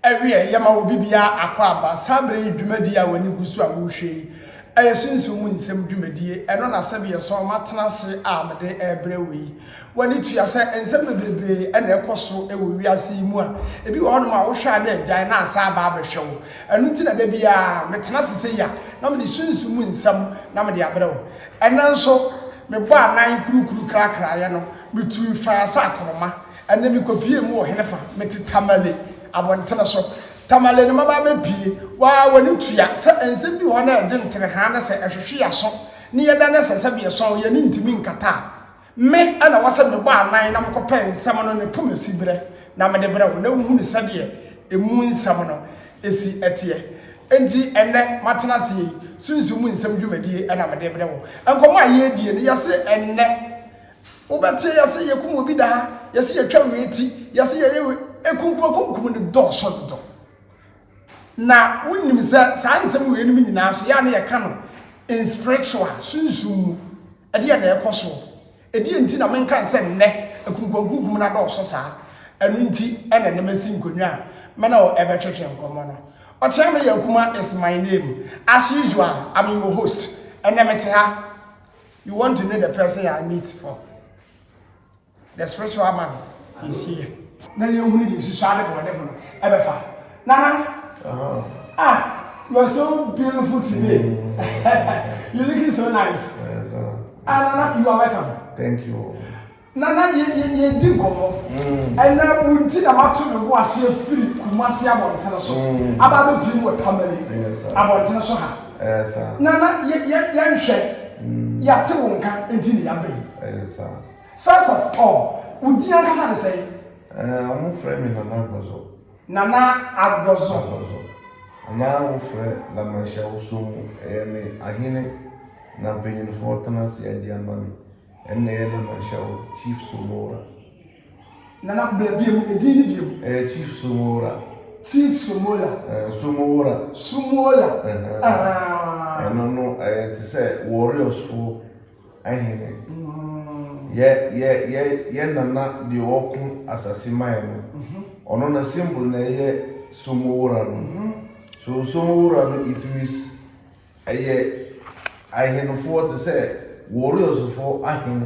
Ewie yama obi bia akwaba sabre dwumadi a wani gusu a wo hwe sunsun mu nsem dwumadi eno na sabe ye so matena se a mede ebrewe wani tua se ensem bebrebe ena ekoso ewo wiase mu a ebi wo hono ma wo hwa na agyan na asa ba abehwewo enu ti na da bia metena se ya na me sunsun mu nsem na me de abrewo ena nso me bo anan kurukuru krakra ye no metu fa sa akroma ena me kopie mu wo henefa metitamale abontena so tamale no maba mepie wa woni tua se ensem bi ho na age ntere ha na se ehwehwe yaso ne yeda na se se bi so ye ni ntimi nkata me ana wase me ba anan na mkope ensem no ne pomasi bre na me de bre wo na hu ne se de emu ensem no esi etie enti enne matena se sunsu mu ensem dwumadie ana me de bre wo enkomo aye die ne yase enne ubete yase yekum obi da ha yase yetwa weti yase ye ekunkum ne do so do na wonim sa nsem we enim nyina so ya na ye ka no in spiritual sunsumu ade ya na ekoso ade enti na menka nse nne ekunkum na do so sa anu enti ene ne masi nkonwa mana o ebetwetwe nkomo no otia me yakuma is my name as usual I'm your host and ha you want to know the person I meet for the spiritual man is here na ye hunu di susade bode hono ebefa nana you are so beautiful today. You're looking so nice. Yes, Nana, you are welcome. Thank you. Nana, you did go. And now we did a matter of what I free Kumasi about Tanaso. About the people with family. Yes, sir. About Tanasoha. Yes, sir. Nana, young share. Yatawonka and Tini Abbey. Yes, sir. First of all, would you say? I'm framing Nana Gozo. Nana Agozo. Now, Fred, La Mancha, Sumu, Amy, Ahine, Nampin for Tanasi, and Diamami, and Nella Mancha, Chief Sumora. Nana Blabim, a divium, Chief Sumora. Chief Sumora. Sumora. I don't know, to say warriors for Ahine. Nana, the Okun Assassin, on a symbol, Sumora. So it means I can afford to say warriors for I can.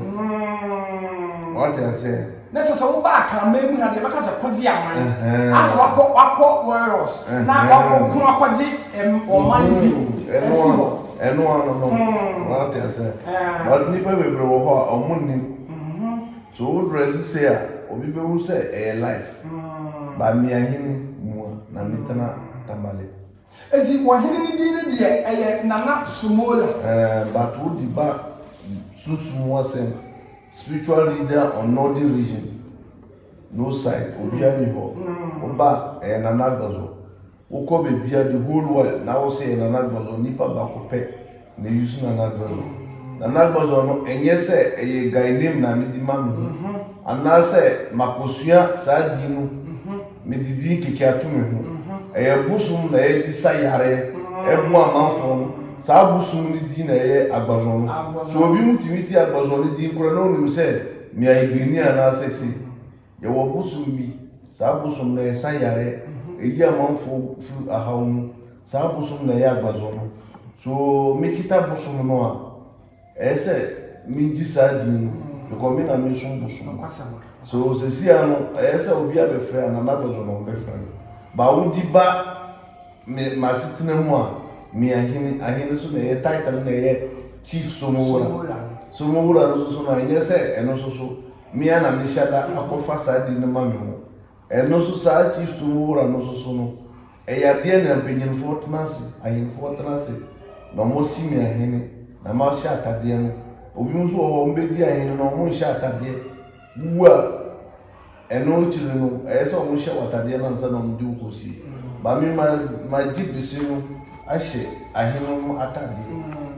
What I say? Let us go back and maybe have the because of Kodia. As what warriors. Now, Kumaji or my and one, what I say. But never will grow or money. So dresses here, or people who say a life. By me, I hear more, Namitana Tamale. Enti wahini ni dine die Nana Sumola but would the back Susumo spiritual leader on northern region no side obiani ho oba Nana Gozo uko be bia the whole world now say Nana Gozo nipa ba ko pe na use Nana Gozo no enye se eye guy name na me di mami ana se makosua sa di no me didi keke atume ho busum na edi sayare ebu amanfo sa busum ni di na agbajon so obi mutimiti agbajon di nkoro na onu se mi aibini ana sese ye wo busum bi sa busum na sayare eyi amanfo fu ahawu sa busum na agbajon so me kita busum no a ese mi di sa di ko mi na mi sum busum so sesi ano ese obi abefra na agbajon no befra ba wudi ba me masitena mu a me ahene so na ye title na ye chief somowura no so na ye se eno so me ana me shada akofa sa di ne ma me ho eno so sa chief somowura no so no e ya de na penyin fortnance ahene fortnance na mo si me ahene na ma sha atade no obi mu so ho mbe di ahene no mo sha atade wa eno chiri no ese o mo hye watade na nsa na mo di ukosi ba mi ma jibisi no ahye aheno atade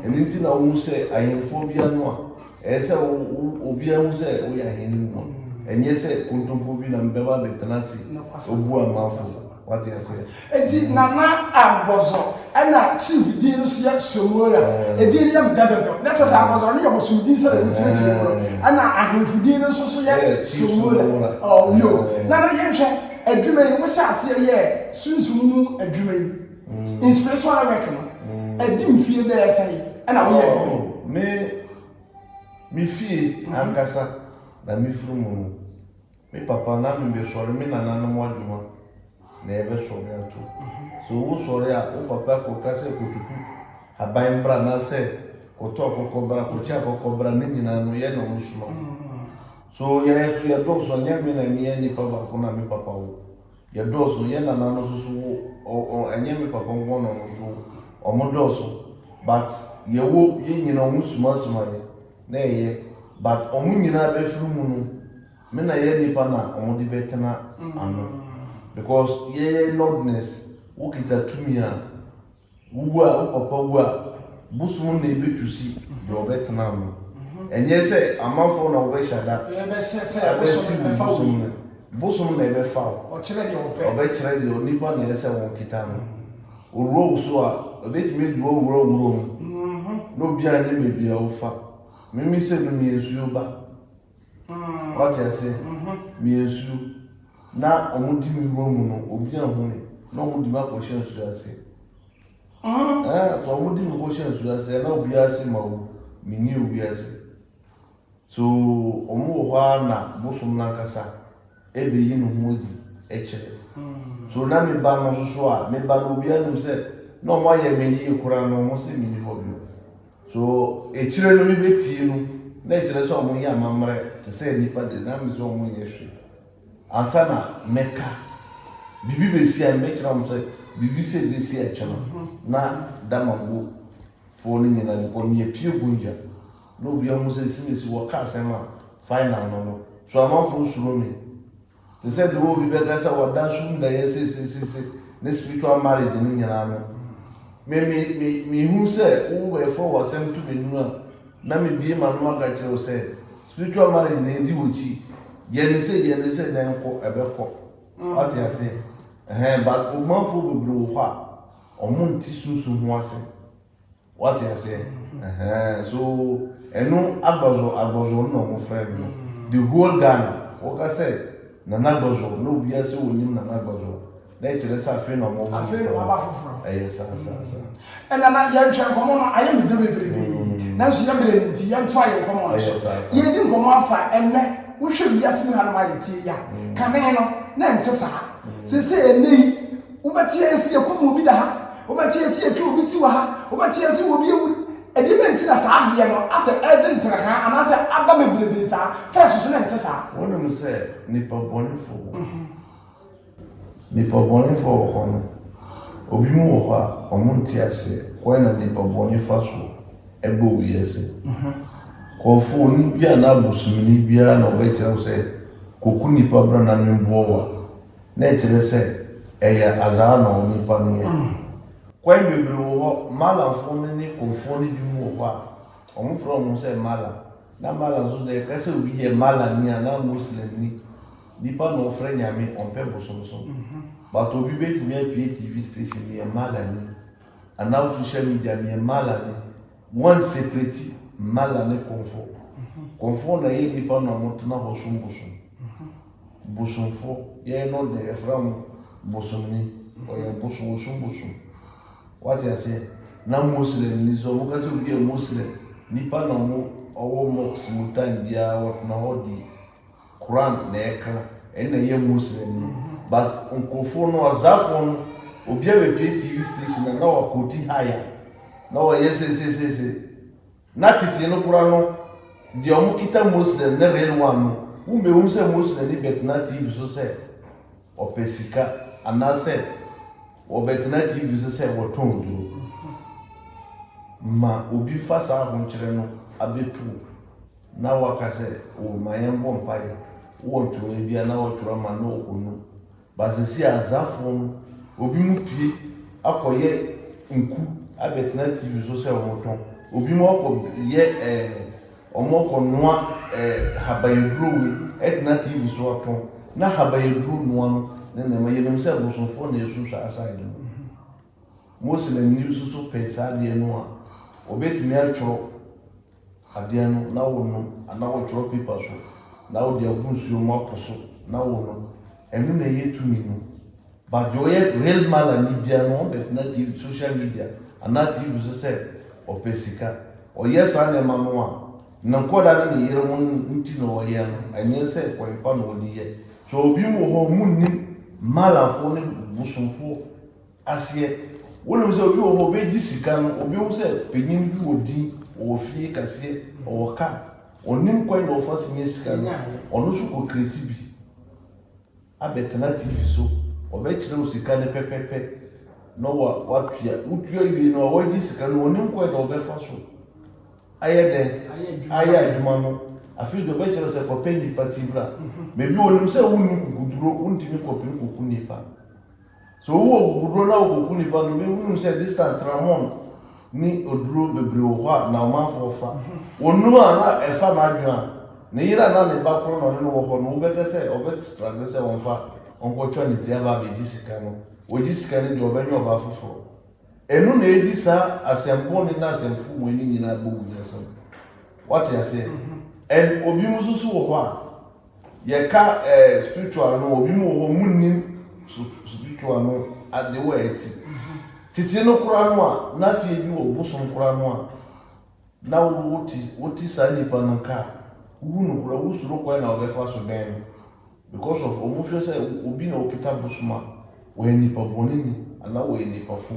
eni ti na wo se ahemfo bia no a ese obi a wo se wo ya ahenu no enye se kontompo bi na mbeba betanasi obu amafo what you say enti Nana Agbozo ana chief di no sia Somola edi ni am dadato let us Agbozo no yo so di se na tire ana ahemfo di no so ya Somola oh yo Nana yenhwe adwuma yi wo sha ase ye sunsumu adwuma yi inspirational work no adim fie da ya sai ana wo ye me fie ankasa na me frumu me papa na me be sori me na no mo adwuma na e be sori ato so wo sori a wo papa ko kase ko tutu aban bra na se ko to ko bra ko cha ko bra ne nyina no ye no musuma so ye do so nya me na me ni papa ko na me papa wo ye do so ye na no so o anya me papa wo no so o mo do so but ye wo ye nyina musuma ye na ye but o mu nyina be fru mu no me na ye ni pa na o mo di betena ano because ye lordness wo kita tumia wo papa wo busum na ebe tusi de obetena no enye se amafo na wo shada be se busum na ebe fa o kire de obe kire de nipa na yese won kita no oro so a obetimi duo wuro no bia ne me bia wo fa mimi se no mi esu ba what you say mi esu na omudi mi wo mu no obi ahun na omudi ma ko hye esu ase so omudi mi ko hye esu ase na obi ase ma wo mi ni obi ase so omo ho na busum na kasa ebe yi no hodi ekire so na me ba no so a me ba no obi anu se no mo ye me yi kura no mo se mi ni obi so ekire no mi be pie no na ekire so mo ya mamre te se nipa de na mi so mo ye hwe ansana meka bibi be si a mekira mo se bibi se de si a chama na damago fo ni nyina ko ni pie gunja no bi amu se si wo ka sema final no so amafo suro mi te se de wo bi be ga sa wo dan sum na ye se ne spiritual marriage ni nyina no me hu se wo be fo wo sem to me nu na me bie ma no aga kire se spiritual marriage na edi wochi yene se na enko ebeko ati ase but o manfo bibru ho a omunti sunsun ho ase what you say so enu agbozo no mo friend no the whole Ghana o ka say na nagbozo no bia se wonim na nagbozo na kire sa afi no mo afi no aba foforo sa ena na ya hwe komo no aye me de bebrebe na so ya bele nti ya nto aye komo no so ye di komo afa enne wo hwe bia se mi hanoma ye tie ya kame no na nte sa se eni wo betie esi ye komo bi da ha wo betie esi ye twa obi ti wa ha wo betie esi wo bi ewu edi menti na sa ade no ase ede ntra ha ana ase aba bebrebe sa first so na nte sa wonu mo se nipa boni fo hono obi mu ho a omunti ase ko na nipa boni fa so ebo wi ase ko fo ni bia na busumni bia na obetira se koku nipa bra na mbo wa na etire se eya azaa na nipa ni kwa bibiri ho mala fo ni ko fo ni bi mu ho a omu fro mu se mala na mala so de ka se obi ye mala ni na muslim ni nipa no frɛ nyame ɔmpɛ bosomso but obi betumi apie TV station ni mala ni ana social media ni mala ni one separate mala ni konfo na ye nipa no motuna ho bosomfo ye no de efram bosomni o ye bosom what you say na muslim ni so mo ka se obi ye muslim nipa no mo owo mo simutan bia what na hodi Quran na ekra ena ye muslim but onkofo no azafo no obi abe TV station na wakoti haya na wa yes na titi no kura no de omo kita muslim na real one no wo me wo se muslim ni bet na TV so se opesika ana se o bet na TV so se wo tondo ma obi fa sa ho nkire no abetu na wakase o mayembo mpaye wo tro bia na wo tro ma no okunu basisi azafo obi mu pie akoye nku abetna TV so se wo ton obi mu akoye omoko noa habayedro we etna TV so ton na habayedro noa no na ma yenem se bosofo na yesu sha aside no muslim ni so pesa de no a obetimi atro ade no na wo no ana wo tro paper so na wo de agunsuo mo aposo na wo no enu na ye tumi no but your real man and bia no bet na TV social media and na TV so say opesika o yes an ma no a na nkoda na yere mo nti no ye no enye say kwempa no odi ye so obi mo ho munnim malafo ne busumfo asiye wonu say obi ho be di sika no obi ho say penyim bi odi o fie kase o ka onim kwan no fa sinye sika no ono so ko creative bi abetena TV so obekire usika ne pepepe no watua utua ibi no waji sika no onim kwan no obefa so ayede adwuma no afi do obekire se ko pendi patibra mebi onim se wonu kukuduro untimi ko pen kukunipa so wo kukuduro na kukunipa no mebi wonu se distant ramon ni oduro bebre wo na omanfo fa wonu ana efa na adwa ne yira na ne bakro no ne wo ho no obekese obet se wonfa onko twa ne tia ba be disika no wo disika ne de obenyo ba foforo enu na edisa asempo ne na asemfu mo ni nyina bogu yasam what you say and obi mususu wo ho a ye ka spiritual no obi mu ho munnim spiritual no at the way titi no kura no a na fie bi wo bosom kura no a na woti sa nipa no ka unu kura wusuro kwa na obefa so den because of omusho say obi na okita bosoma we nipa bonini ana we nipa fu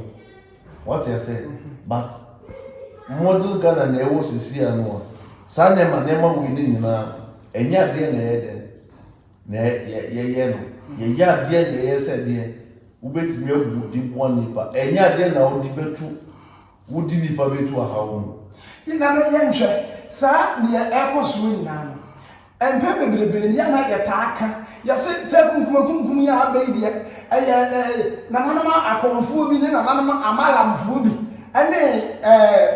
what you say but model Ghana na ewo sisi anu sa nema we ni nyina enya de na yede na ye no ye ya de na ye se de ubetimi agu di bon nipa enya de na odi betu wodi nipa betu ahawo ina na ye nhwe sa ne ekoso nyina no empe bebrebe ya na ye taaka ya se kunkum ya abaidi na nanama akonfo bi ne na nanama amalamfo bi ene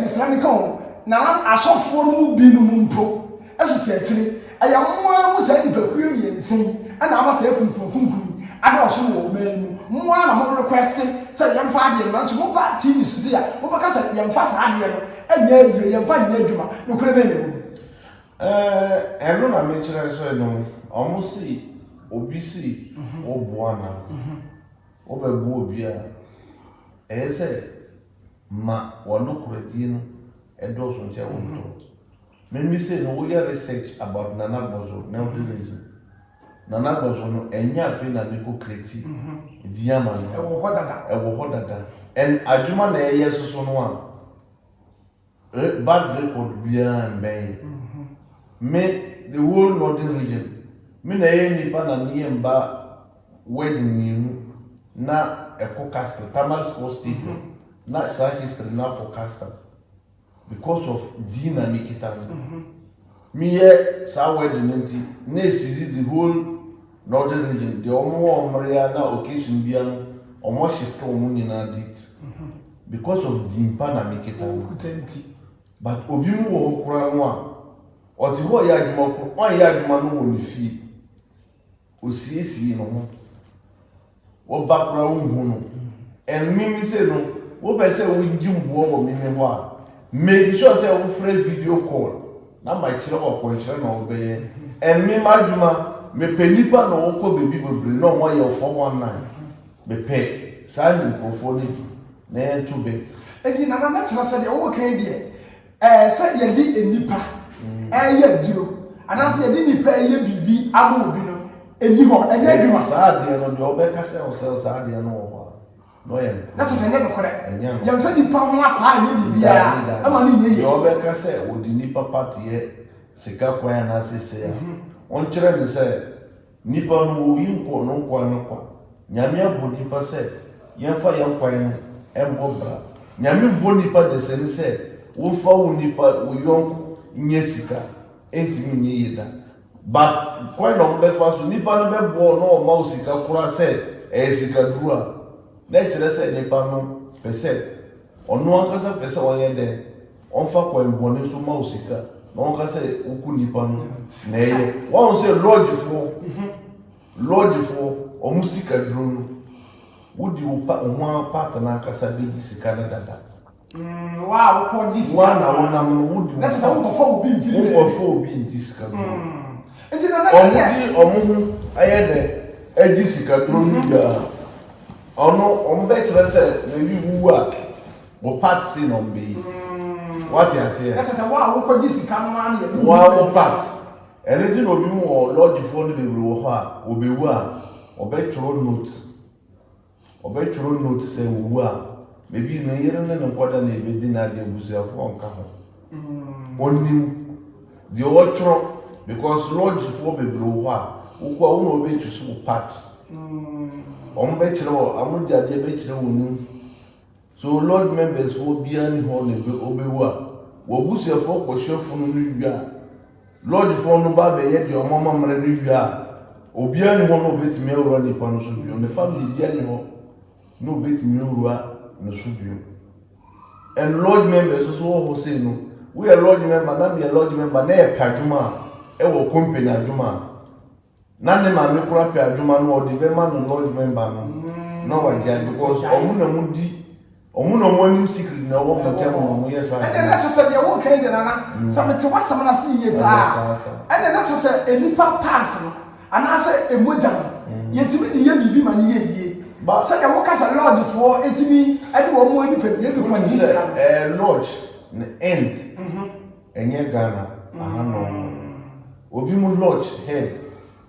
misrani kan na nan asofo mu bi no mpo asisi atire aya mmoa mu sa ni bakuo yensen ana ama sa kunkum ada oso wo menu mmoa na mo request say yemfa ade no nso mo ba TV so ya mo ba ka say yemfa sa ade no anya adure yemfa nya adwuma no kure be ne eno na me kire so no omo si obi si obuana obebu obi a ese ma walokureti no edo so nche wonto me say no we research about Nana Bozo na reason Nana Bozo no enya fe na me ko create diama no e wo hodada en adwuma na eye so no a bad record bia mbey me the whole northern region me na ye nipa na me mba wedding ni na Castle Tamal Sports Stadium na sa history na Castle because of Dina Mikita me ye sa wedding nti na esizi the whole northern region the omo Maria na occasion bia no omo shift omo nyina date because of the impana Mikita kutenti but obi mu wo kura no a oti ho ya adwuma ko on ya adwuma no wo ni fie osiesi no ho wo bakura wo hu no en mimi se no wo pese wo njimbo wo mimi ho a make sure say wo fresh video call na ma kire wo ko kire na wo be en mimi adwuma me penipa no wo ko bebi bebre no mo ye 419 me pe sa ni microphone na to bet enti na na tena se de wo kan de say ye di enipa ye duro anase ye di nipa ye bibi abo obi no eni ho enye adwuma saa de no de obeka se o se saa de no ho no ye na se ne kore ye mfa nipa ho akwa ne bibia ama ni ye de obeka se o di nipa patie sika kwa na sese ya on kire ni se nipa no yi nko no kwa no kwa nyame abo nipa se ye mfa ye kwa no embo bra nyame bo nipa de se ni se wo fa wo nipa wo yonko nye sika entimi nye yeda but kwa no be fa so nipa no be bo no ma sika kura se sika dura na kire se nipa no pese ono ankasa pese wo ye de on fa kwa mbone so ma sika na on ka se uku nipa no na ye won se lord fo o musika duro no wodi wo pa ho part na ankasa be sika na dada wow, what this one na would that's how for be for be in this country. Enti na omu aye de eji sikatro nuya ono be kire se na bi wu a wo part si no be what you say that's the wa wo ko ji sika no ma na ye wa wo part ene di no bi mu o lord fo no be wo ho a wo be wu a obetro note say wu a maybe na yere na nkwada na ebe di na de busuafo nka ho onim the otro because lord for be wo a ukwa wo no be chusu part be kire wo amudi ade be kire wo ni so lord members for bia ni ho na be obewu a wo busuafo kwhwefo no wi a lord for no ba be ye de omama mre no wi a obia ni ho no betimi awura ni pa no so bi on the family bia ni ho no betimi awura no so bi and lord members so ho say no we are lord member na be lord member na e padwuma e wo company adwuma na ne ma me kura pe adwuma no o de ma no lord member no wa dia because omu na mo nim secret na wo mo tell mo yes I and na say dey wo kan dey na some te wasam na see ye bra and na say enipa pass no ana say emoja no yetimi de ye bibi ma ne ye but say dey wo ka say lord for etimi ade wo mo enipa bi be ko dis lord na end enye Ghana aha no obi mu lodge head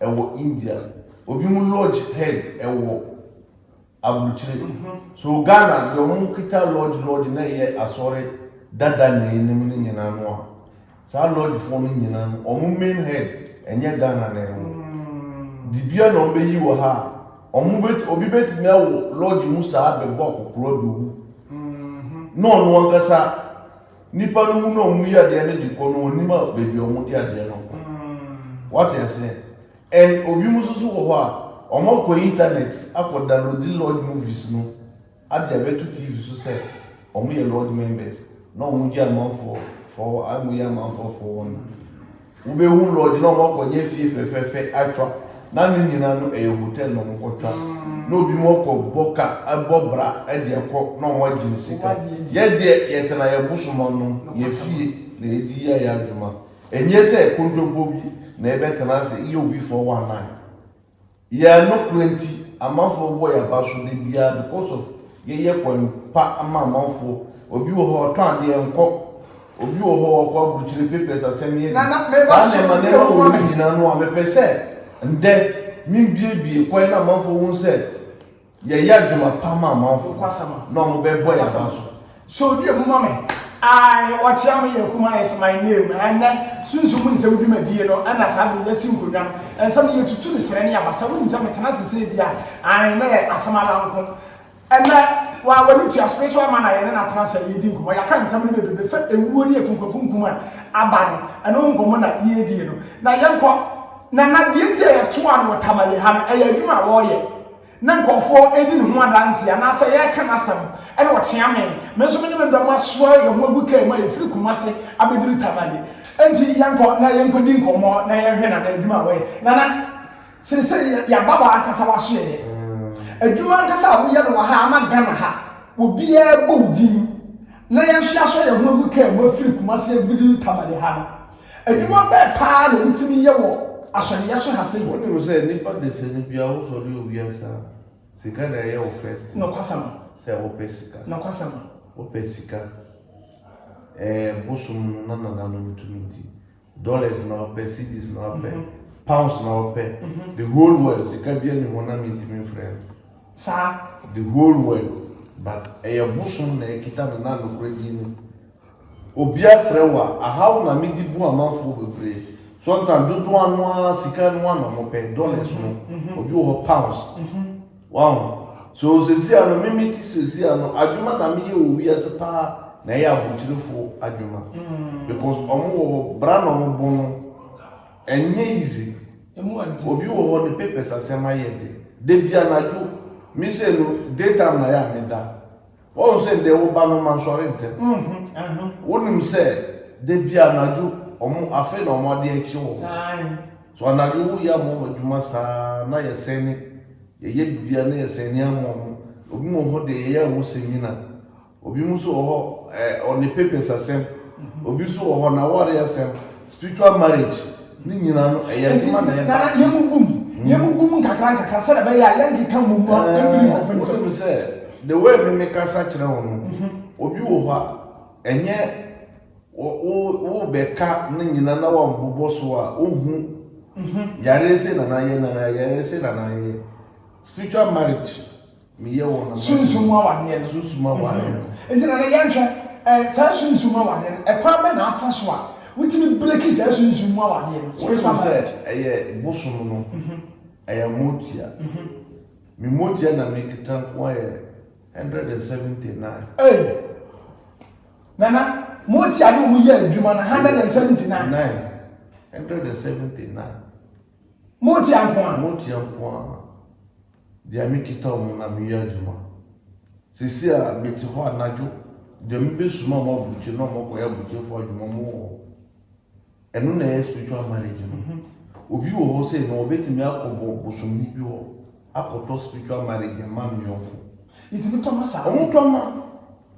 ewo India obi mu lodge head ewo abuchire so Ghana yo mu kita lodge na ye asore dada na enim ni nyina no a sa lodge fo ni nyina no omu main head enye Ghana na ewo dibia no be yi wo ha omu bet obi bet me wo lodge mu sa be bo kokoro do no no ngasa nipa no mu no mu ya de ne di ko no onima bebi omu di ade no what you say and obi mu susu wo ho a omo ko internet akọ download lord movies no ade abeto tv so say omo ye lord members no omo ji amanfo for amu ye amanfo for one ube hu lord no omo ko nye fie fefefe atwa na ni nyina no e hotel no mo ko twa no obi mo ko boka abobra ade akọ no omo ji sika ye de ye tena ye busumo no ye fie na edi ya ya adwuma enye se kondogbo bi na ebe tena se iye obi 419 ya no kwenti amanfo bo ya baso de bia because of ye kwempa amanfo obi wo ho ton de enko obi wo ho ko abuchire papers asem ye na me ba so na ne wo nyina no amepe se nde min bie ko na amanfo won se ye ya dwuma pa amanfo no mo be bo ya baso so die mu mama I watch am here kuma is my name and sunsu mun se wudi madie no ana sabe yesi nkonwa and some ye tutu ne sere ne abasa won se metana sese dia I na asamala nko and wa wani to spiritual man aye na transfer ye di nkomo ya kan sam ne bebe fa ewuo ne kunkunkum aba no eno nkomo na ye di no na yenko na die tie ye to an wotamale ha no eye adwuma wo ye na nkofo edi ne ho adanse ana say ye kan asam ene wo tia me so me ne ndo ma so ye ho aguka ma ye firi kumase abediri tamale enti yanko na yanko di nkomo na ye hwe na adwuma wo ye na sese ya baba akasa wa so ye adwuma akasa wo ye no ha ama Ghana ha obi e bodin na ye hwe aso ye ho aguka ma firi kumase abediri tamale ha no adwuma be pa na ntimi ye wo asori ya so ha sei woni mo say nipa de se ni bia wo so ri obi asa sika na ye wo first no kwasama se wo pesika no kwasama wo pesika busum na no mutumiti dollars na wo pe cedis na wo pe pounds na wo pe the whole world sika bia ni wona mi di mi friend sa the whole world but busum na ekita na no kwegi ni obi afrewa ahaw na mi di bu amanfo bebre sometimes do one sika no na mo pe dollars no obi wo pounds wow so sesi ano mimiti sesi ano adwuma na me ye owi ase pa na ye abuchirefo adwuma because omo wo bra no mo bon enye easy obi wo ho ne papers asema ye de bia na ju mi se no data na ya me da won se de wo ba no man sore nte wonim se de bia na ju omo afi na omo de echi wo so na ju ya mo adwuma sa na ye seni ye bibia na ye seni amom obi mo ho de ye wo semina obi mu so ho on the papers asem obi so ho na ware asem spiritual marriage ni nyina no ye adwuma na ye na ye mu bum Yem kakranka kasa be ya yanki kan mu ma every often say the way we make us such no obi wo ha enye wo beka na nyina na wa mbobọ so a ohu yare se na ye na yare se na ye spiritual marriage me ye wona sunsumu awade no sunsumu awade enti na yanhwe sa sunsumu awade no ekwa be na afa so a witimi break sa sunsumu awade no spiritual marriage eye bosom no eye motia me motia na me kitan kwa ye 179 nana motia no mu ye adwuma na 179 179 motia nko dia me kitan na me ye adwuma sisi a meti ho anajo de mbe suma ma buche no mo ko ya buche fo adwuma mo enu na spiritual marriage no obi wo ho say no obetimi akobo bosomni bi ho akoto spiritual marriage man yonko itimi tomasa omutoma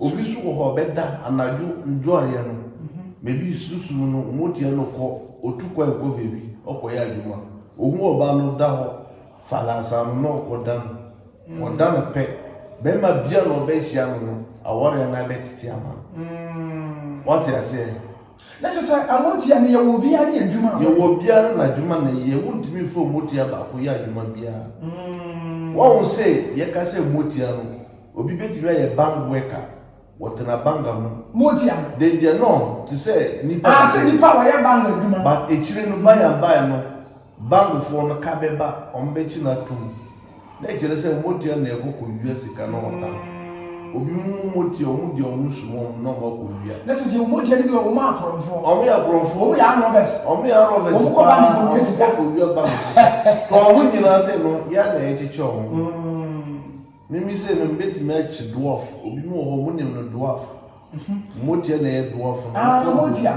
obi su ho beda anajo njore no mebi susu no motie no ko otukwa enko bebi okoya adwuma ohun oba no da ho falasa no ko dan odan pe be ma bia no be hia no awore na betiti ama what you say let us say amotia ne ye wo bia ne adwuma ye wo bia na adwuma na ye wontimi fo motia ba ko ya adwuma bia won say ye ka say motia no obi betimi ye bank worker wotena banga no motia de no to say nipa say nipa wa ye bank adwuma but echire no buy no bank fo no ka beba ombechi na tum na ejere say motia na ekoko US ka no wota obi mu motia omu de omu sumo no ma ko wia na say motia ni o ma akoronfo omu ya akoronfo omu ya robes omu ko ba ni ko esi ko wia bank to omu nyina say no ya na echiche omu mimi say no mbeti me chi dwarf obi mu ho mu nim no dwarf motia na ye dwarf no motia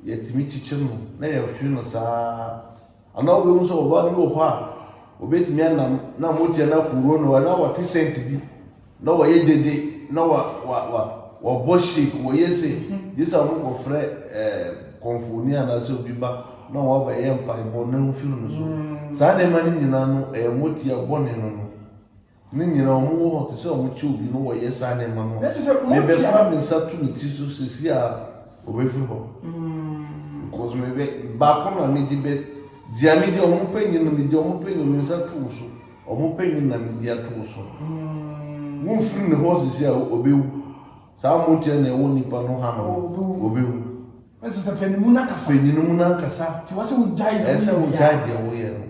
ye timi chiche no na ye hwe no saa ana obi mu so oba bi wo ho a obeti me na motia na kuro no na what cent bi na wa ye dede na wa boshik wo ye say this am ko frɛ konfoni ana so bi ba na wa ba ye mpa ibo na mfi no so saa na mani nyina no motia bone no ni nyina omu ho to se omu chi obi no wo ye saa na ma no me be fa me sa tu mi ti so sesi a obefi ho because me be ba ko na me di be dia me di omu penyin no me di omu penyin me sa tu so omu penyin na me di atu so won firi ne ho sesi a obewu saa motia na ewo nipa no ha no obewu nso se penimu na kasa ti wase wo jai de ese wo jai de wo ye no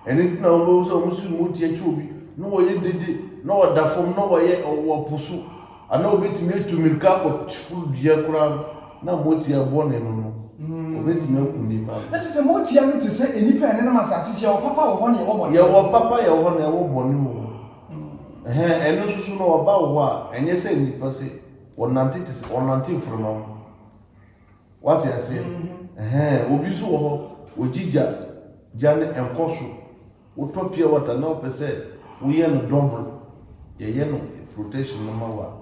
eni na wo so omu su motia chi obi no wo ye dede no wo da fom no wo ye wo pusu ana obetimi etumirka ko furu dia kura na motia bone no obetimi akuni ba na se motia no te se enipa ne na masase hia wo papa wo ho ne wo bone ye wo papa ye wo ne wo bone wo eno susu no wo ba wo a enye se enipa se onante furu no what you say obi so wo ho ojija jane enkoso utopia wata na opese we no double ye no protection no mawa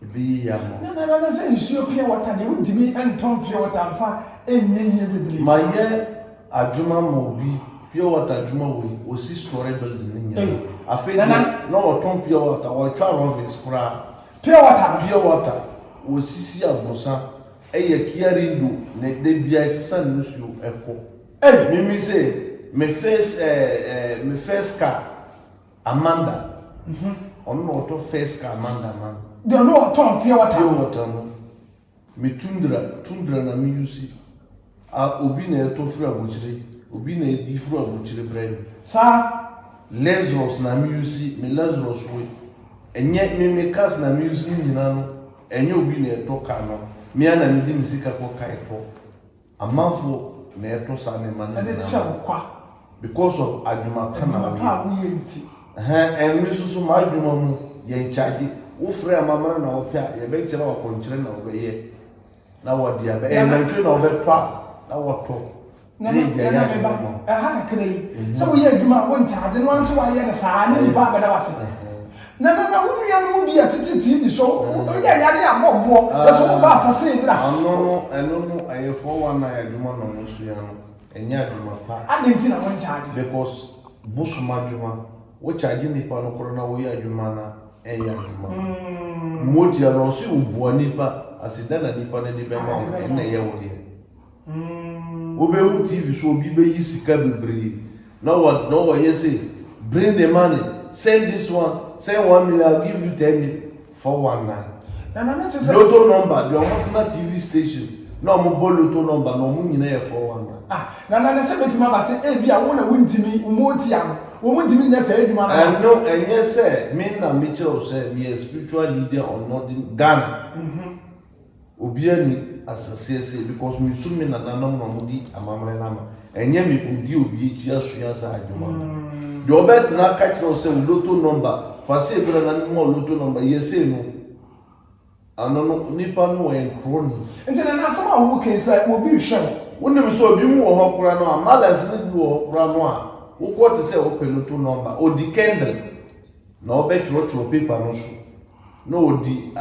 ebi ya mo na say nsuo pia wata de udimi enton pia wata mfa enyenye bibili ma ye adwuma mo bi pia wata adwuma wo osi store building nya afi no oton pia wata wo twa office kura pia wata wo sisi abosa eye kiarindo na de bia sisa nsuo eko mimi say me first car Amanda no to first car Amanda man de no to pure water no me tundra na me yusi obi na to fura bochire obi na edi fura bochire brand sa Lazarus na me yusi me Lazarus we enye me cars na me yusi nyina no enye obi na to car no me ana me di misika ko kai to amanfo na to sa ne man na de cha kwa because of adwuma kana pa wo yenti enmi susu ma adwuma mu ye nchaji wo frɛ amamara na wo pia ye be kira wo konkyere na wo be ye na wo dia be na ntwe na wo be twa na wo to na me ba ha ka krai so wo ye adwuma wo nchaji no anso wa ye na saa ne ba da wase na wo nua no mu bia tititi ni so o ya ya ne abobo so wo ba fa se bra no eno no ayefo wa na adwuma no no so ya no enya adwuma pa adenti na won charge because busuma adwuma wo charge nipa no koro na wo ya adwuma na enya adwuma moti ya no si ubuwa nipa asida na nipa na de be ma na ye wo de Obe TV so obi be yi sika bebre. No what you say. Bring the money. Send this one. Send 1 million. I'll give you 10 million for 19. Lotto number. The Omotina TV station. No mo bol lotto number. No mo nyina for 19. Na say betima ba say e bia wo na wuntimi umoti am. Wo wuntimi nya say eduma na. And no, and yes sir, me na Mitchell say me a spiritual leader on Northern Ghana. Obiani as a CSA because me sumi na nanom na mudi amamre nama enye me odi obi echi asua sa adwuma de obet na ka kire say lotto number fa say bra na mo lotto number yese no anono nipa no en kroni nti na asama wo ken say obi hwem wonim so obi mu wo hokura no amalance ni du wo hokura no a wo ko te say wo pe lotto number odi candle na obet ro paper no so no odi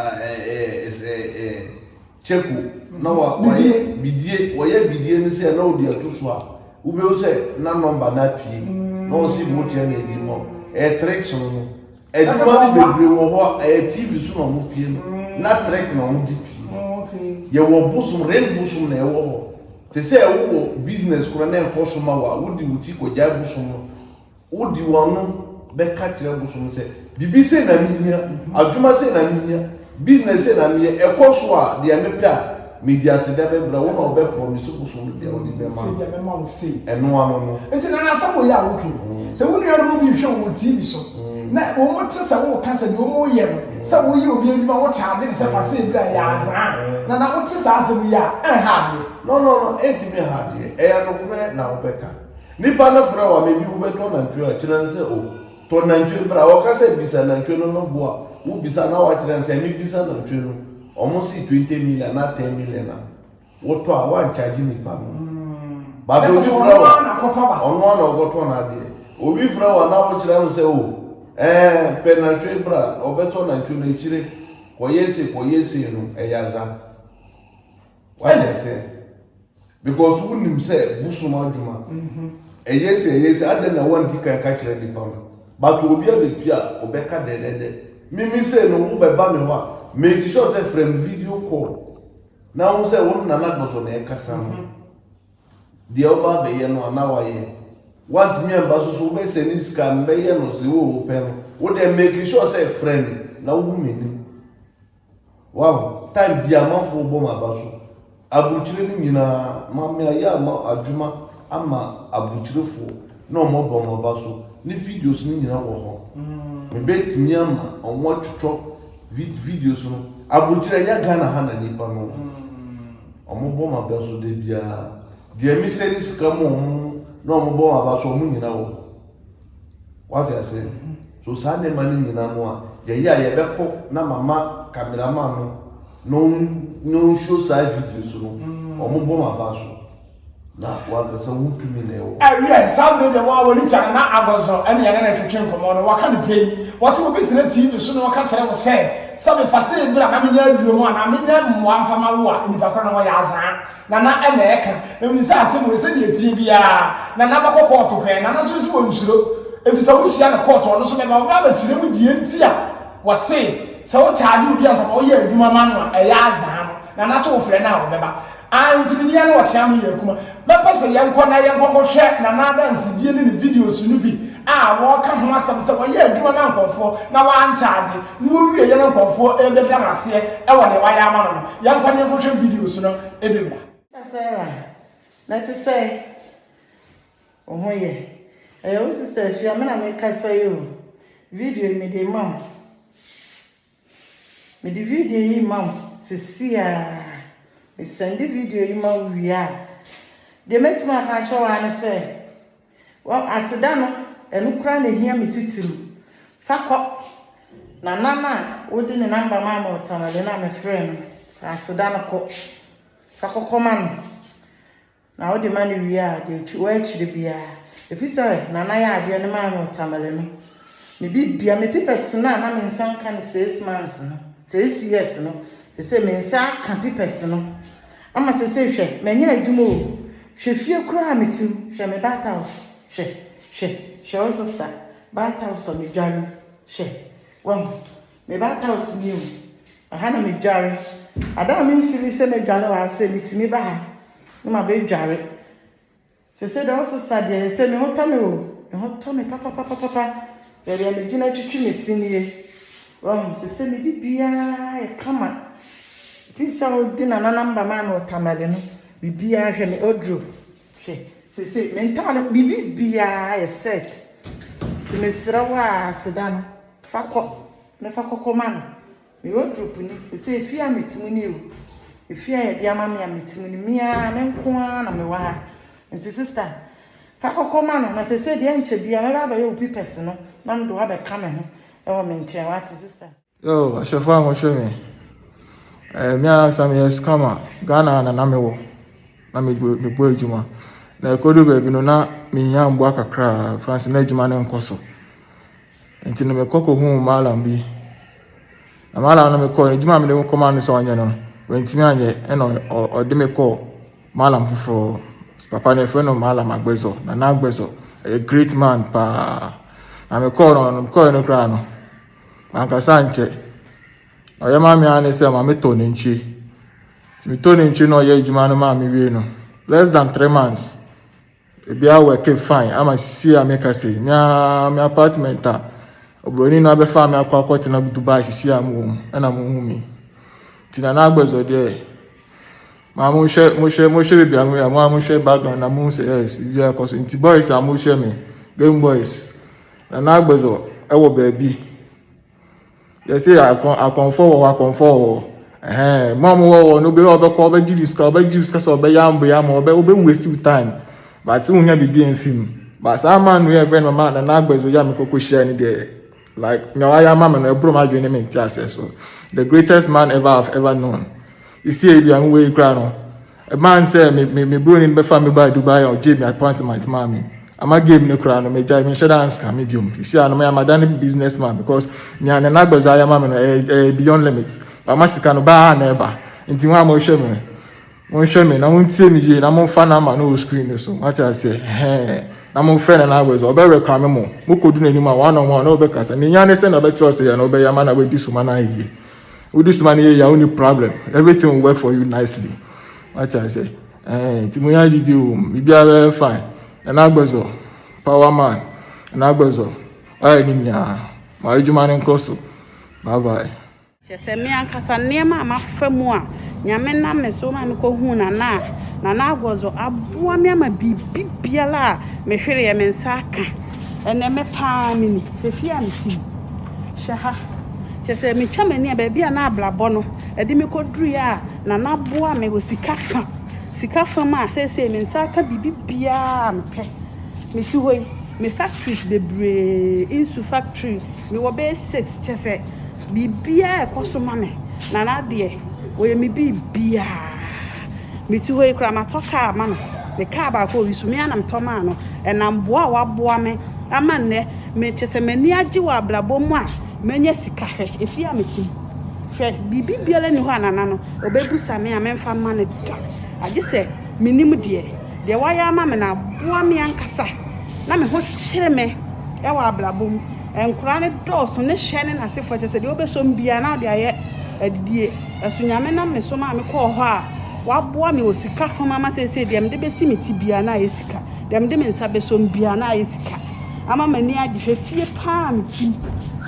cheku na wa bidie ni say na odi atoso a ube o say na number na pie na o si moti na edi mo tricks no eduma ni bebre wo ho TV so na mo pie na trick na mo di pie okay ye wo busum ren busum na e wo ho te say wo business kura na enko so ma wa wodi wuti ko ja busum wodi wonu be ka kire busum say bibi say na minia aduma say na minia business say na me e so a de emepia media se da be bra wo na obe promise ko so de o di be ma say be ma wo say eno ano no enti na asamo ya wo ken say wo nua no bi hwe wo TV so na wo mo tse wo ka say wo mo ye no say wo yi obi adwuma wo charge ni say fa say bra ya azan na wo tse sa asem ya ha de no enti me ha de e ya no kure na obeka nipa na fra wa me bi wo beto na ntwe a kire nse o to na ntwe bra wo ka say bisa na ntwe no boa wo bisa na wa kire nse mi bisa na ntwe no almost 20 million na 10 million na what to one charge nipa no but obi fra wa na kotoba ono na ogoto na de obi fra wa na wo kire no say o penalty bra obeto na ntwe no ekire koyese no eyaza what I say because who nim say busuma adwuma eyese ade na one tikan ka kire nipa no but obi abepia obeka dedede mimi say no wo beba me ho make sure say from video call na won say won na nagboso na ekasa no de oba be ye no anawa ye want me amba so be say ni scam be ye no se wo pe no wo dey make sure say friend na wo meni wow time bia manfo bo ma baso abuchire ni nyina ma me ya ma adwuma ama abuchirefo na mo bo ma baso ni videos ni nyina wo ho me bet mi ama onwo twotwo videos no abuchire nya Ghana ha na nipa no omo bo ma baso de bia de mi se ni scam na omo bo ma baso mu nyina wo what I say so sa ne mani nyina no a ye be ko na mama cameraman no show side videos no omo bo ma baso na wa ga so wutumi na ewo yes some dey wa woni cha na agozo ene ye na twetwe nkomo no waka ne pei what we be tena TV so no waka tere wo say sabe fase bra na menya aduo mu na menya mmoa mfama wo a nipa kwa na wo ya azan na ene eka emi say asem we say de ti bia na bakoko to pe na so so wonchiro efisa wo sia na court ono so me ba wo ba tire mu die nti a wo say so wo chaade obi ansa wo ye adwuma ma no e ya azan na so wo frɛ na wo beba antibidia na wɔte am yɛ kuma mepɛ sɛ yɛnkɔ na yɛnkɔ hwɛ na nada nsidie ne videos no bi a wɔka ho asɛm sɛ wɔyɛ adwuma na nkɔfo na wɔantaade na wɔwie yɛ na nkɔfo ebɛda naseɛ ɛwɔ ne wayɛ ama no yɛnkɔ na yɛnkɔ hwɛ videos no ebemra Sarah na te sɛ oho yɛ wo sister fia me na me kasa yo video me de mam me de video yi mam sesia send the video you ma wia de metima ka cho wa ne se wa aseda no enu kra na hia metitirim fakọ na nana wodi ne number ma ma otamale na me friend aseda no ko fakọ koma no na wodi ma ne wia de wa chire bia efisa nana ya ade ne ma ma otamale no me bibia me pipes na me nsan ka ne 6 months no 6 years no se me nsa ka pipes no ama se hwe menye adwuma o fie kura metim hwe me bath house hwe o sister bath house o me dware hwe won me bath house ni o aha na me dware ada me feel say me dware wa say metimi ba ha no ma be dware se do sister de se me hoto me o me hoto me papa ya me gina twitwi me sinie won se me bibia e kama fisa o dina na number ma no tamale no bibia hwe me odro hwe se mental bibia e set ti me srawa sedan fa kokoma no me odro puni se fia metimu ni o fia ya dia ma me metimu ni mia me nko na me wa ha nti sister fa kokoma no na se dia nche bia me ba ye opi person no na ndo wa be ka me ho e wo me nche wa ti sister yo ashafa mo show me mia some years kama Ghana na me wo na me bo ejuma na ekodo ba bi no na me nya mbo akakra France na ejuma na nkoso enti no me kokko hu malam bi na malam na me ko ejuma me de koma no so anya no wentimi anye e no ode me ko malam fufo papa ne friend no malam agbezo na agbezo a great man pa na me ko no kra no anka sanche oya mami ane se ma me to ne nchi mi to ne nchi no ye ejuma no ma me wie no less than 3 months e bia work fine ama see ameka say me apartment a obroni no abefa me akwa na Dubai see am na mo hu mi tina na agbezo de ma mo she bia mo she background na mo say yes you cause inti boys am mo she me game boys na agbezo e wo baby they say I conform mom wo no be obeko be gidiska so be yam obe waste time but we nya bibi en film but some man we friend mama na agbezo ya me kokko share ni there like me wa ya mama no ebro ma dwene me access so the greatest man I've ever known you see e am we kra no a man say me bro ni be fa me by Dubai or Jamie appointment mama ama game no kra no me jai me share dance ka medium you see no me am a businessman because me an na agbezo ya mama no beyond limits but masika no ba na eba nti wa mo hwe me na won tie me je na mo fa na ma no screen so what I say na mo friend na agbezo obe rekame mo kodu na ni ma one on one na obe kasa ni nya ne se na obe trust ya na obe ya ma na we disuma na yi we disuma na ya only problem everything will work for you nicely what I say nti mo ya jidi o mi bia fine na agbezo power man na agbezo ai ni nya ma ejuma ne nkoso bye bye se me ankasa nema amafamu a nyame na me so ma me ko hu na agwozo aboa me ama bibiala me hwere ye me nsa aka ene me pa me ni fefia me ti shaha se me twa mani a ba bia na ablabo no ede me ko duru ya na aboa me wo sika fa ma se me nsa aka bibia me pe me ti hoyi me factories bebre insu factory me wo be 6 chese bibia ekoso mame na de oye mi bibia meti hoyi kra matoka ma no me ka ba ko wisu me anam toma no enam boa wa boa me ama ne me chese mani agi wa ablabo mu a menye sika hwe efia meti hwe bibia le ni ho anana no obebusa me a memfa ma ne da agi se minim de wa ya ma me na boa me ankasa na me ho kyere me e wa ablabo mu enkura ne doso ne hye na sefo chese de obesom bia na de aye adidie asunyame na me so ma me ko ho a waboa me osika fama ma sese dem de besi meti bia na yesika dem de me nsa besom bia na yesika ama mani agihwe fie pa meti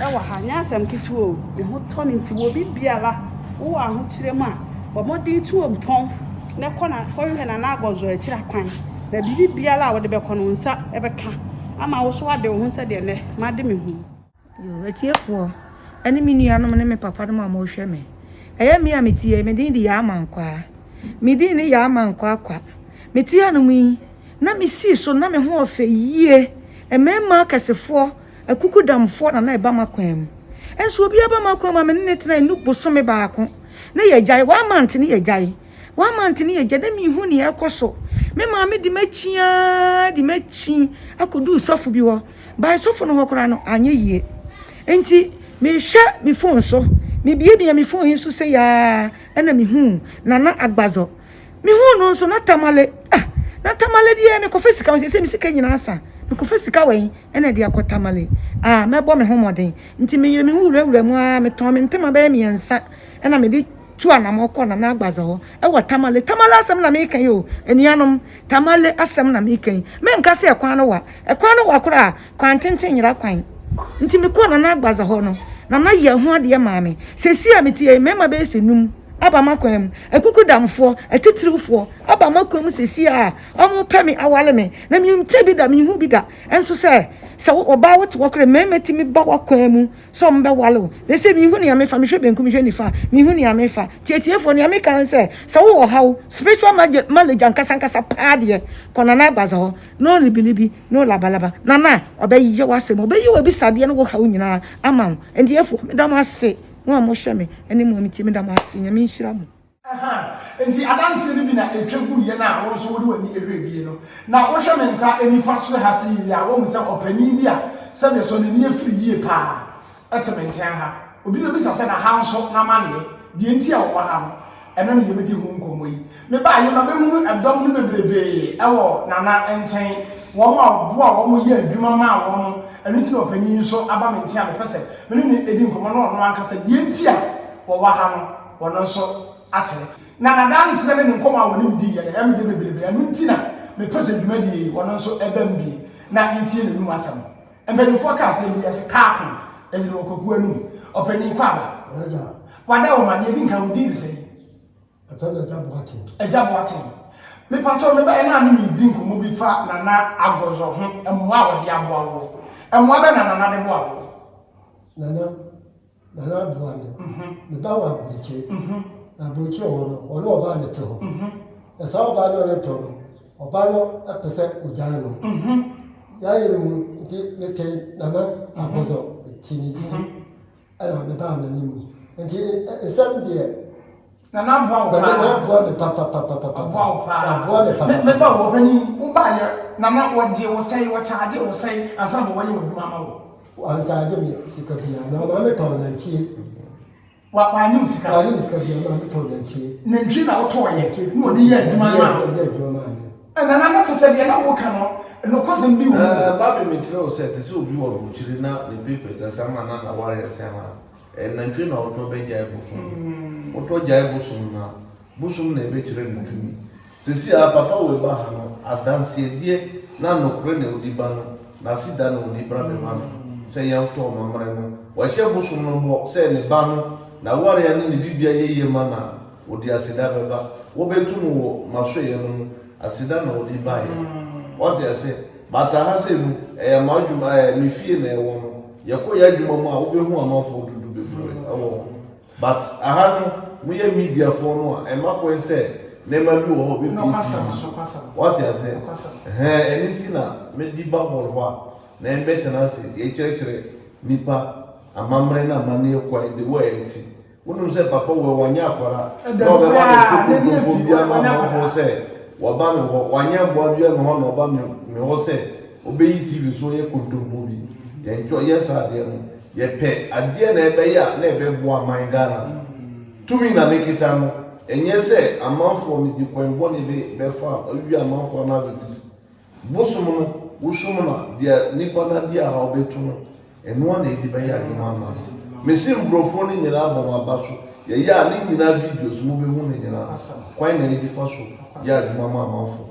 e wa ha nya asem kitu o me ho to me nti wo bibia la wo aho kire mu a bo modi tu ompon ne kona koywe na agbozo e kira kwan na bibia la wo de be kono nsa e be ka ama wo so ade wo nsa de ne ma de me hu yo etiefo ani mi nuanom ne me papa no ma mo hwe me eye mi a metie me din di ya amankwa me din ni ya amankwa kwa metie anom yi na me si so na me ho ofe yie emema kasefo akukudamfo na eba makwam enso obi eba makwam ma me ne tena enu bosome baako na ye jai wa mant ni ye jai de mi hu ni ekoso me ma me di mechi akodu sofo bi wo ba sofo no hokora no anye yie enti me hwa mi phone so me bia mi phone so se ya na mi hu nana agbazo mi hu no so na tamale na tamale die me kofa sika se me sika nyina asa me kofa sika wen ena de akotamale mebo me homoden nti me yire me wurawura mu me ton me ntema ba me yansa ena me di tu anamoko na agbaza ho e wo tamale asem na me kan yo enuanom tamale asem na me kan me nka se ekwan no wa kora kwan tenten nyira kwan nti me ko na agbaza ho no na ye ho ade maame sesi a metie mema be senum aba makwam ekuku damfo etitirifo aba makwam sesi a omo pemi awale me na mi ntebi da mi hu bi da enso se oba wote wokre memeti mi ba wakwam so mbe wale de se mi hu ne amefa mi hwe benku mi hwe nifa mi hu ne amefa tietiefo ne ameka se wo hawo spiritual knowledge ankasa paade kona na agbaza ho no libilibi no labalaba na obayiye wasem obayiye obi sade no wo hawo nyina ama endiefo me da ma se no amohweme ene mo miti me da ma se nyame nhira mo enti adanse ni bi na etwagu ye na wo so wodi wani ehwebie no na wo hwe mensa enifa so ha se ya wo nsa opani bi a se be so ne ne afiri yie pa etementian ha obi be bisa se na ha nso na mane die enti a wo ha no ena ne ye be di hu nkomo yi me ba ye ma be hu adom no bebrebe ewo nana enten wo ma bo a wo mo ye adwuma ma wo no enu ti na opani nso aba mentia me pese me ne edi nkomo no no ankasa die enti a wo wa ha no wo no nso ate na dance ne nkomo a woni di ye na em de bebrebe anu ntina me pese dwumadi wono nso ebam bi na yetie ne num asam embenifo ka asem bi ese kaako ejiro okoku anu opani kwa aba wada wo ma de bi nkan odi de sei ejabo ate me pato me ba na ani mi di nkomo bi fa na agozo ho emwa a wode abo awo emwa be na de bo awo nana duane me ba wa buche na buche ono oba ne to esa oba no to oba no apese ojare no ya yire mu nti ne te nana agozo tinidi ala me ba na nimu nti esam de nana bo de papa me ba wo pani wo ba ye nana wo de wo sei wo charge wo sei asan bo wo ye wo bi mama wo anta je mi sikabia na ma me to na nchi wa nyu sika wa nyu sikabia na me to na nchi na nchi na wo to ye no odi ye adwuma ma nana na to se de na wo ka no kwasem bi wo ba be metro set se obi wo buchiri na the papers asama na warrior sama na nchi na wo to be jai busum wo to jai busum na ebe chire ntumi sesi a papa we ba ha no adanse die na no kure na odi ba no na sida na odi bra be ma se ya to mamre no wa hye busum no bo se ne ba no na warrior ni bibia yeye ma na odi asida be ba wo betu no wo mahwe no asida na odi ba ye what you say bata ha se mu ma dwuma mi fie na ewo no yakoya dwuma mu a wo be hu amafo dudu bebre ewo but aha no mu ye media for no ma ko say na ma bi wo be piti what you say anything na me di ba ho na embete na se ye kire nipa amamre na mane kwa in the way eti wonu se papa we wanya akwara no be wa ko bia ma amafo say waba me ho wanya bo bia me ho no ba me ho say obeyi tv so ye kontombo bi ye ncho yes ade no ye pe ade na ebe ya na ebe bo aman Ghana tumi na mekita no enye se amanfo ni di kwenbo ni be fa owi amanfo na be bis bosum no woshum na dia nipa na dia ha obetu no eno na edi be ya adwuma ma mesim brofo ni nyina abo ma ba so ye ya ni nyina videos mo be hu ni nyina kwan na edi fa so ya adwuma ma amanfo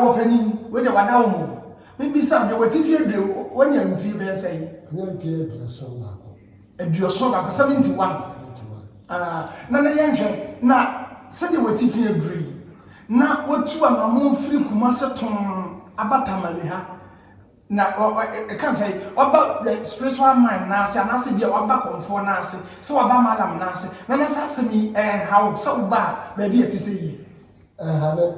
wo pani we de wada wo mo me bisa de wati fie dre wonya mfi be sei nyampi so ba ko eduoso ba 71 na yenhwe na se de wati fie dre na watu amamo firi kuma se ton abatamale ha na can say about the spiritual mind na se anase bia waba konfo na ase se waba malam na ase na sa se mi how so ba ba bia ti se yi hale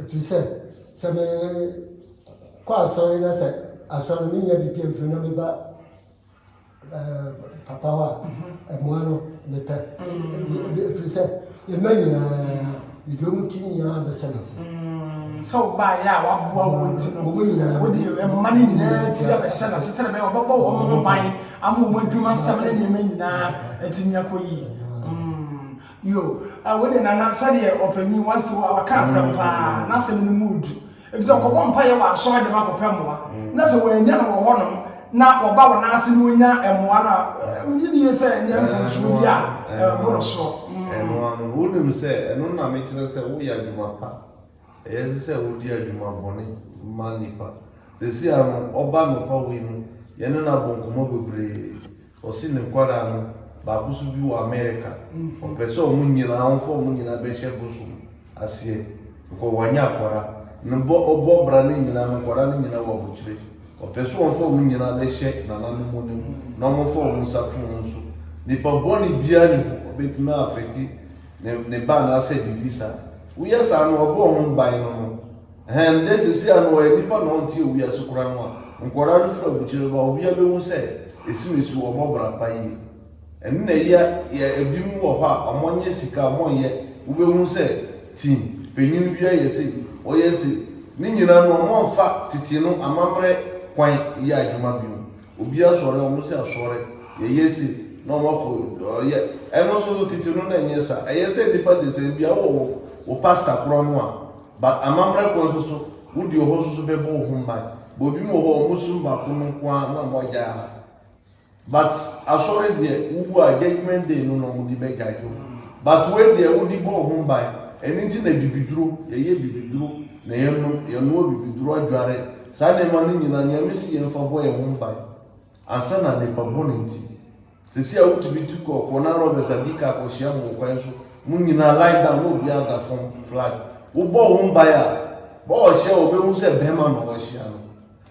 tu sais ça me quoi ça il a fait à son ami il y a bien na me ba papa wa moi non le père tu sais il m'a il doit me tenir de ça so ba ya wa bo wonti no wo de mani nyina ti abehya na sesere be obabo wo mo ban amu mo adwuma sam na nyema nyina atinya koyi Yo, we dey na sade opani once wa ka asem pa na asem no mood. If so ko bompa ye wa so de makopemwa. Na se we nya no ho no na oba wo na ase no nya emoa na yi ye se nya mfo bia boro so. Eno wo nim se eno na me kire se wo ya adwuma pa. Eye se wo di adwuma bone manipa. Se si ano oba no pa we no ye no na bonkomo bebre. Osi ne kwara no ba kusu bi wo America. O pese o munyina onfo munyina be hye busu asie. Ko wanya kwara. Nbo obo bra ne nyina no kwara ne nyina wo buchire. O pese onfo munyina be hye na nanu mo ne mu. Na onfo o musapu nso. Nipa boni bia ni obetime afeti ne ba na ase bibisa. We yes anu obo ho ban no. Hende sisi anu e nipa no nti we asukura no a. Nkwara no fra buchire ba obi abe hu se esimesu obo bra pa yi. Enne ya ebi mu wo ha amonye sika amonye ubehu se team penyin bia yesi oyesi ni nyina no monfa titi no amamre kwan ya adwuma bi obi asore omo se asore yesi no moko ye eno so titi no na nyesa eyese dipa de se bia wo pastor kro no a but amamre kwan so wudi ho so bebo ho mba bobi mo ho musu ba kunu kwa na moja. But assured there who are judgment day no no di beg ajo. But when there would be go home by anything that bibidru, ye bibidru, na ye no bibidru adware. Sane mani nyina nyamisi ye mfa boy home by. Ansa na ne pabonenti. Se sia wo to be tuko ko na Robert Sadika ko hia mo kwan so. Mun nyina lie down no bia da phone flag. Wo bo home by a. Bo hia obehu se bema no hia no.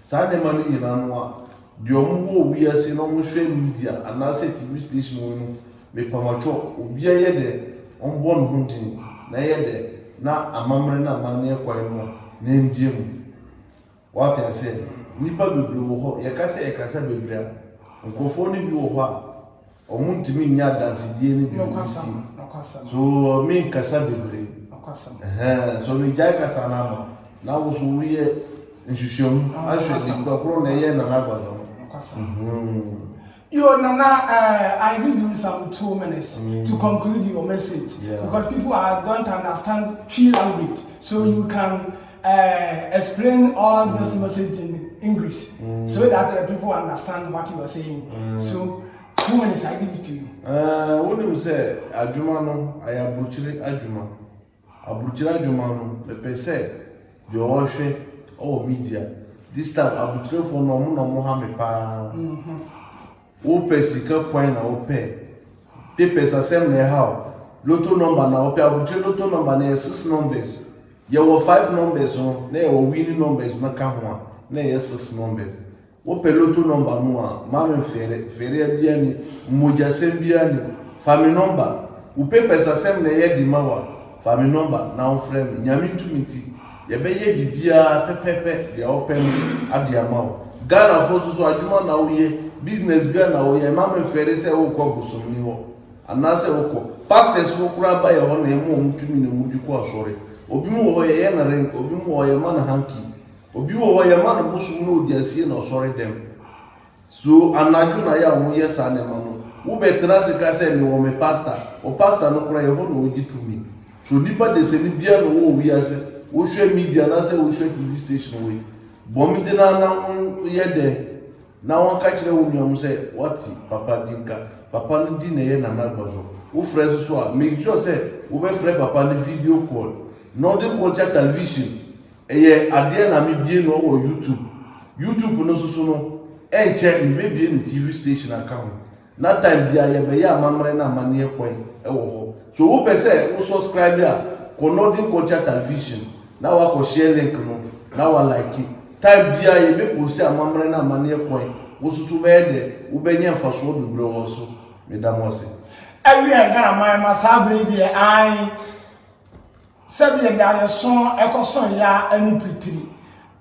Sane mani nyina no a Diomu we are seeing on social media and I say TV station me pamacho obi aye de on born hunting na ye de na amamre na mane kwan no na mbiem what I say nipa bebre wo ho ye ka se bebre nkofo ni bi wo ho a omuntimi nya dansidie ni bi so me kasa bebre so me jai kasa na wo so we nsusuam ahwe ni dokro na ye na nagbazo. Yo, Nana, I give you some 2 minutes to conclude your message because people don't understand Twi language, so you can explain all this message in English so that the people understand what you are saying. So 2 minutes, I give it to you. When you say Ajuma no, I abuchire Ajuma. Abuchire Ajuma no, the pese the oshe or media. This time abuchire for no mo ha me pa. Wo pesika kwan na wo pe. Papers asem na how. Lotto number na wo pe abuchire lotto number na 6 numbers. Ye wo 5 numbers no, na ye wo winning numbers na ka ho na ye 6 numbers. Wo pe lotto number no a ma me fere bia ni moja sem bia ni family number. Wo papers asem na ye di mawa. Family number na wo frame nyame tumiti. Ye be ye bibia pepepe de open adiamao Ghana for so adwuma na wo ye business bia na wo ye ma me fere se wo kwa busomni ho anase wo ko pastors wo kura ba ye ho na emu ntumi na mudi ko asore obi mu ho ye na ren obi mu ho ye ma na hanki obi wo ho ye ma na busum na odi asie na asore dem so anaju na ya wo ye sa na ma no wo betra se ka se me wo me pastor o pastor no kura ye ho na ogi tumi so nipa de se ni bia no wo wi ase wo hwe media na se wo hwe TV station we bomide na ye de na won ka kire wo nyom se wati papa dinka papa no di na ye na nagbazo wo frɛ so a make sure say wo be frɛ papa no video call no de culture television eye ade na me bie no wo YouTube no so no enche me bie no TV station account na time bia ye be ya amamre na amane kwan e wo ho so wo pese wo subscribe a Konodi culture television na wa ko share link no na wa like it time bia ye be post amamre na amane kwan wo susu be de wo be nya faso bebre wo so me da mo se ewi e gara my masabre die ai sabi ya ye son ekoson ya anu pitiri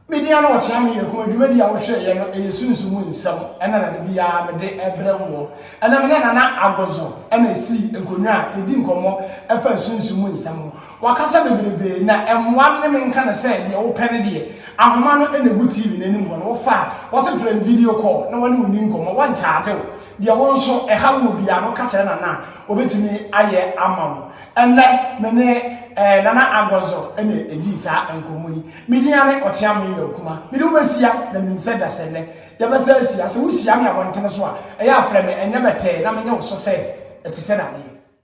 media no wotia me ye ko adwumadi a wo hwe ye no e sunsun mu nsam ena na bia me de ebre wo ena me na agozo ena si ekonwa edi nkomo efa sunsun mu nsam wakasa bebrebe na emwa ne me nka na se de wo pene de ahoma no ena gu TV na nim ho no wo fa wo te friend video call na woni woni nkomo wan charge wo de won so eha wo bia no ka kire nana obetimi aye ama enne me ne nana Agwozo ene edi sa enkomo yi media ne ochiam yi okuma mede wobesia na nimse da sene ya besa asia se wosia me abontene so a eya afre me enye bete na menye wo so se etise na ne